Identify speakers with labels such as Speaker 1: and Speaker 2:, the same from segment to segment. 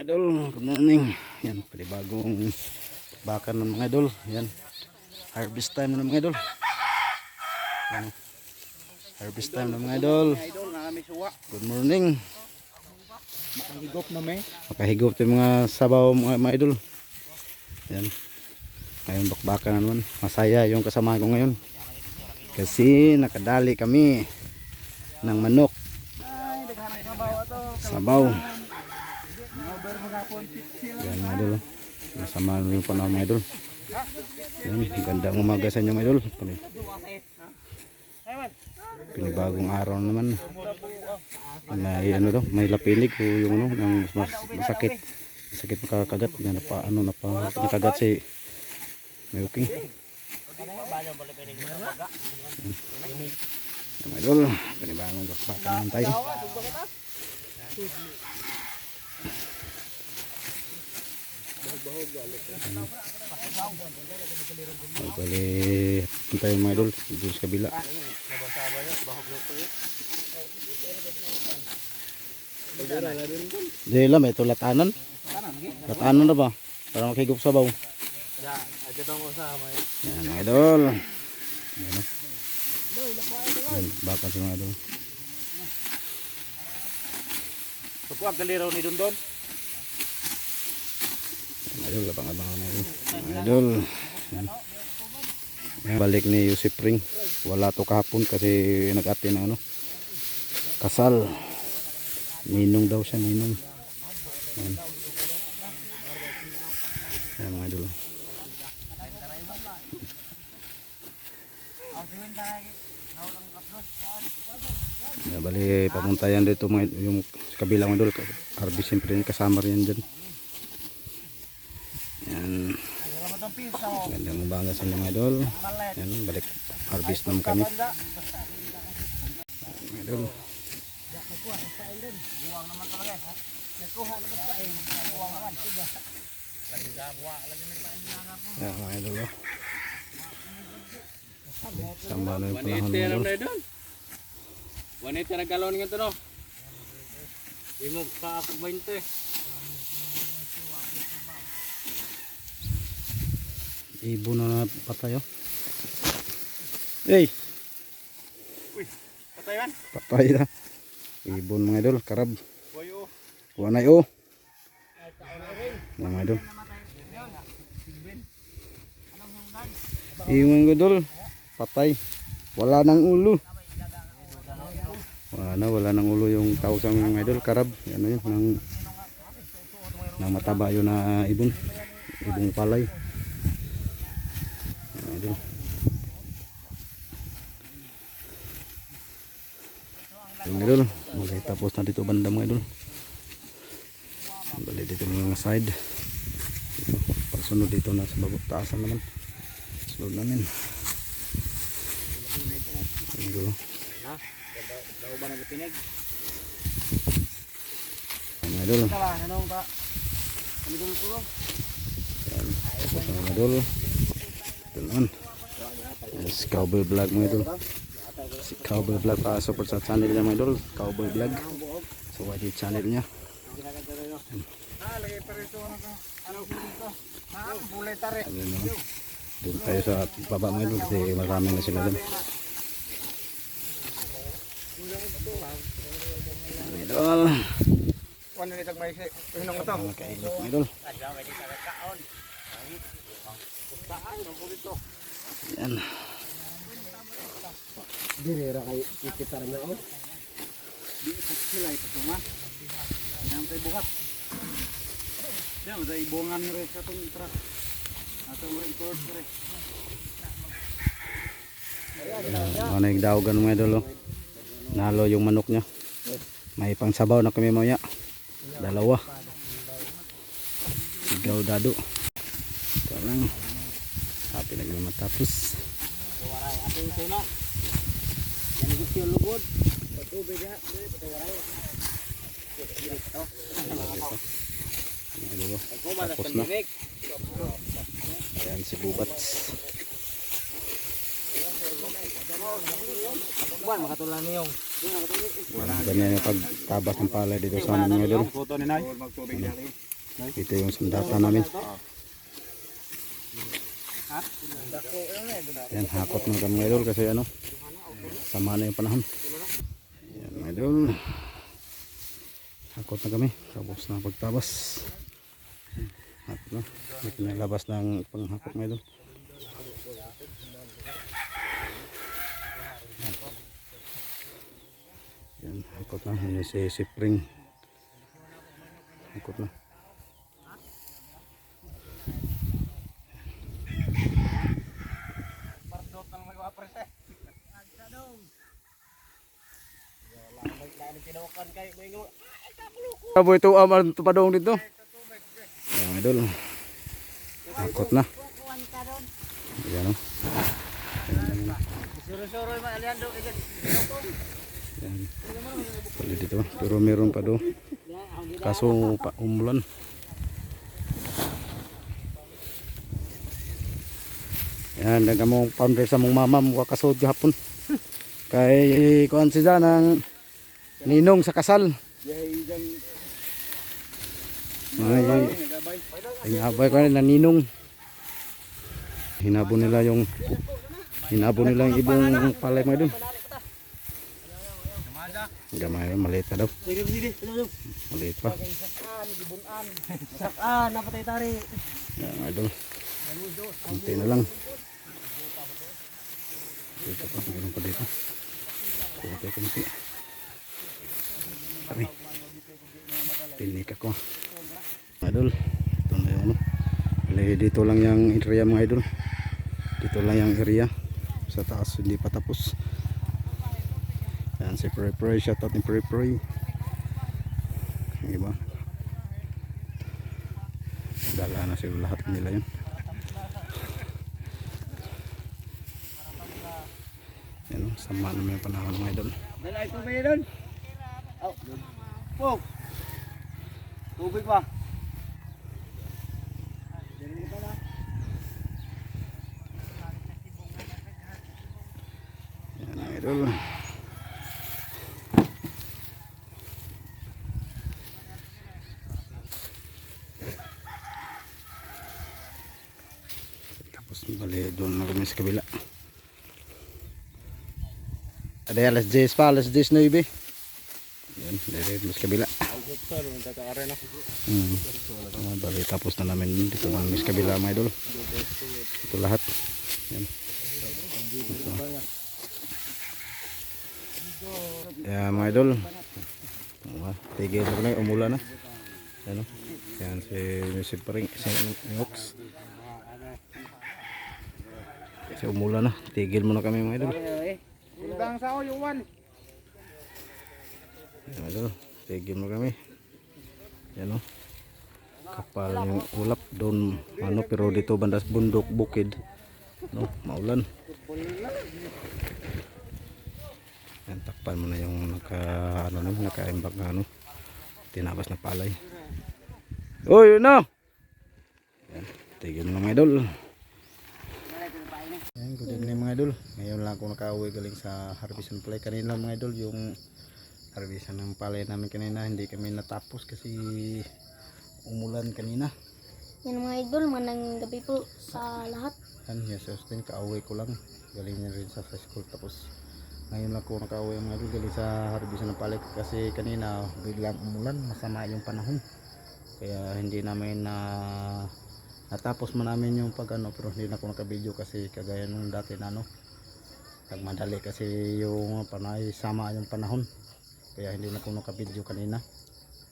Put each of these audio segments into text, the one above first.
Speaker 1: mga idol, good morning. Yan, panibagong bakar ng mga idol. Yan, harvest time na mga idol. Yan, harvest time na mga idol. Good morning.
Speaker 2: Makahigop na may.
Speaker 1: Makahigop tayo mga sabaw mga idol. Yan, ngayon bakbakan na naman. Masaya yung kasama ko ngayon. Kasi nakadali kami ng manok. Sabaw. Yan mga idol. Masama rin po na mga idol. Yan, gandang umaga sa inyo mga idol. Pinibagong araw naman. May ano daw, may lapinig o yung ano, yung masakit. Masakit makakagat. Yan, nakagat si Mayuking. Mga idol, pinibagong bakbakan naman tayo. Bali, tayo mga idol dito sa kabila. Di lang, may ito latanan. Latanan na ba? Para makigop sabaw. Yan mga idol. Yan, bakal si mga idol.
Speaker 2: Pagkuha galiraw ni Dondon.
Speaker 1: Idol, labang-abang na idol. Idol. Yan. Balik ni Yusip Ring. Wala to kahapon kasi nag-ati ng ano, kasal. Ninong daw siya, ninong. Yan. Yan mga idol. Yan, bali papuntayan dito mga yung kabilang idol. Harvest siyempre kasama rin dyan. Yan. Gandang umaga sa inyo mga idol. Yan, balik harvest naman kami. Mga idol. Yan mga idol. Sama na yung panahon mga idol.
Speaker 2: Wanita na galon nga ito no. Imog pa ako 20.
Speaker 1: Ibo na patay oh. Hey!
Speaker 2: Uy, patay man?
Speaker 1: Patay na. Ibon mga idol, karab.
Speaker 2: Boyo.
Speaker 1: Wanay oh. Mga idol. Yung mga idol, patay. Wala nang ulo. Wala nang ulo yung tawag sa mga idol, karab. Ano yun, nang mataba yun na ibon. Ibong palay. Idol. Mga idol, mulai tapos na dito banda mga idol. Balik dito mga side. Pagsunod dito na sa babak taasan naman. Sunod namin. Mga idol.
Speaker 2: Daw ba nagpinig?
Speaker 1: Mga idol.
Speaker 2: Anong ta? Ano dito po?
Speaker 1: Yan, tapos na mga idol. Ito naman. Si Cowboy Vlog mga idol. Si Cowboy Vlog pa support sa channel niya mga idol. Cowboy Vlog. So why di channel niya.
Speaker 2: Lagi pa rito ano dito? Bulay tare.
Speaker 1: Doon tayo sa baba mga idol kasi marami na sila doon. Mga idol.
Speaker 2: Kuan ni tag may hinong ito.
Speaker 1: Makainit mga idol. Yan.
Speaker 2: Direra kay ikitar na oh. Di ko sila ito tuma. Yang tay buhat. Diyan sa ibongan ni sa tong truck. Ato mo rin court re.
Speaker 1: Ano yung daogan mga idol oh. Nalo yung manok niya. May pang sabaw na kami mamaya. Dalawa. Sigaw dado. Ito lang. Happy na naman matapos.
Speaker 2: Yan gusto yung lugod. Tubig ya.
Speaker 1: Tapos na. Ayan si Bubats.
Speaker 2: Buwan, makatulan niyo yung.
Speaker 1: Ganyan yung pagtabas ng palay dito sa amin mga idol.
Speaker 2: Foto ni Nay.
Speaker 1: Ito yung sandata namin. Yan, hakot na kami mga idol kasi ano, sama na yung panahon. Yan mga idol. Hakot na kami, tapos na pagtabas. Hakot na, may kinalabas ng panghakot mga idol. Yan, hakot na, yun si Spring. Hakot na. Abo ito aman tupadong dito. Ang idol. Hakot na. Ayan o. Yan. Pali dito. Pero meron pa do. Kaso pa umulan. Yan, nagamong founder sa mong mama mo kasod gahapon. Kay kuan siya ng ninong sa kasal. Ay abay ko na ninong. Hinabon nila yung ibong palay mo doon. Gamay, maliit pa daw. Maliit pa.
Speaker 2: Masakan, napatay tari.
Speaker 1: Yan, idol. Kunti na lang. Dito pa, ganun pa dito. Kunti. Kami. Tinik ako. Idol, ito na yung ano. Dito lang yung area mga idol. Dito lang yung area. Sa taas, hindi pa tapos. Yan si Pre-Pre, shoutout ni Pre-Pre. Diba? Dala na sila lahat nila yun. Yan o, sama naman yung panahon mga idol.
Speaker 2: Dala ito ba yun? Oh, tubig pa.
Speaker 1: Yan ang idol. Bali doon na kami sa kabila. Ada alas 10 pa, alas 10 na ibe. Yan, dari mas kabila. Bali tapos na namin dito ng mas kabila mga idol. Ito lahat. Yan. Yan mga idol. Tigil na kami, umulan na. Yan o. Yan si Music Paring, si Ox. Kasi umulan na, tigil muna kami mga idol.
Speaker 2: Undang sao yung one.
Speaker 1: Yan idol, tigil muna kami. Yan o. Kapal yung ulap doon ano, pero dito bandas bundok bukid. No, maulan. Yan, takpan mo na yung naka-imbak na ano, tinabas na palay. Oh, yun na. Yan, tigil muna mga idol. Ayan, good evening mga idol. Ngayon lang ako nakauwi galing sa harvest and play. Kanina mga idol, yung harvest ng palay namin kanina, hindi kami natapos kasi umulan kanina.
Speaker 3: Yan mga idol, manang gabi po sa lahat.
Speaker 1: Yan, yes, Austin, kauwi ko lang. Galing niya rin sa school. Tapos ngayon lang ako nakauwi mga idol galing sa harvest ng palay. Kasi kanina biglang umulan, masama yung panahon. Kaya hindi namin natapos man namin yung pag ano, pero hindi na ako nakabideo kasi kagaya nung dati na ano, nagmadali kasi yung panay sama yung panahon, kaya hindi na ako nakabideo kanina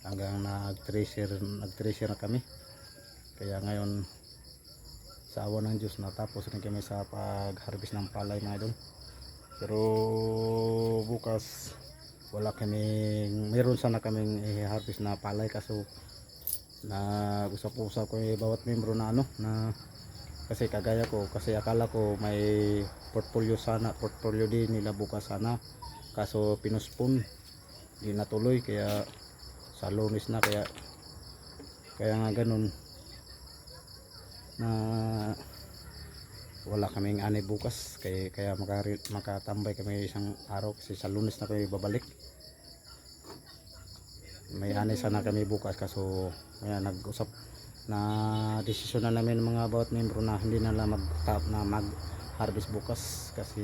Speaker 1: hanggang nag-tracer na kami. Kaya ngayon sa awa ng Diyos natapos rin kami sa pag-harvest ng palay mga idol. Pero bukas meron sana kaming i-harvest na palay, kaso na usap-usap ko yung bawat membro na ano, na kasi kagaya ko, kasi akala ko may portfolio din nila bukas sana, kaso pinuspon, di natuloy, kaya sa Lunes na, kaya nga ganun na wala kaming ani bukas, kaya makatambay kami isang araw kasi sa Lunes na kami babalik. may ani sana kami bukas kaso ayan, nag-usap na desisyon na namin mga about membro na hindi na lang mag harvest bukas kasi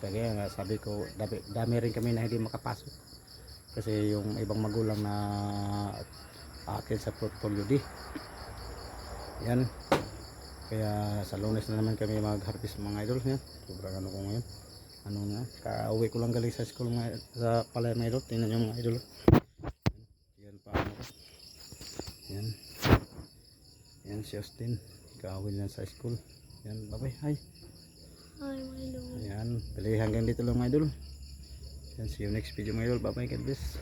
Speaker 1: kaya nga sabi ko dami rin kami na hindi makapasok kasi yung ibang magulang na akin sa portfolio D yan kaya sa Lunes na naman kami mag-harvest mga idol yan sobrang ano ko ngayon ano na kauwi ko lang galing sa school sa palay mga idol tingnan nyo mga idol yan pa ano yan yan si Austin kauwi lang sa school yan bye bye hi
Speaker 3: Ay, my Lord.
Speaker 1: yan bali hanggang dito lang mga idol yan see you next video mga idol bye bye God bless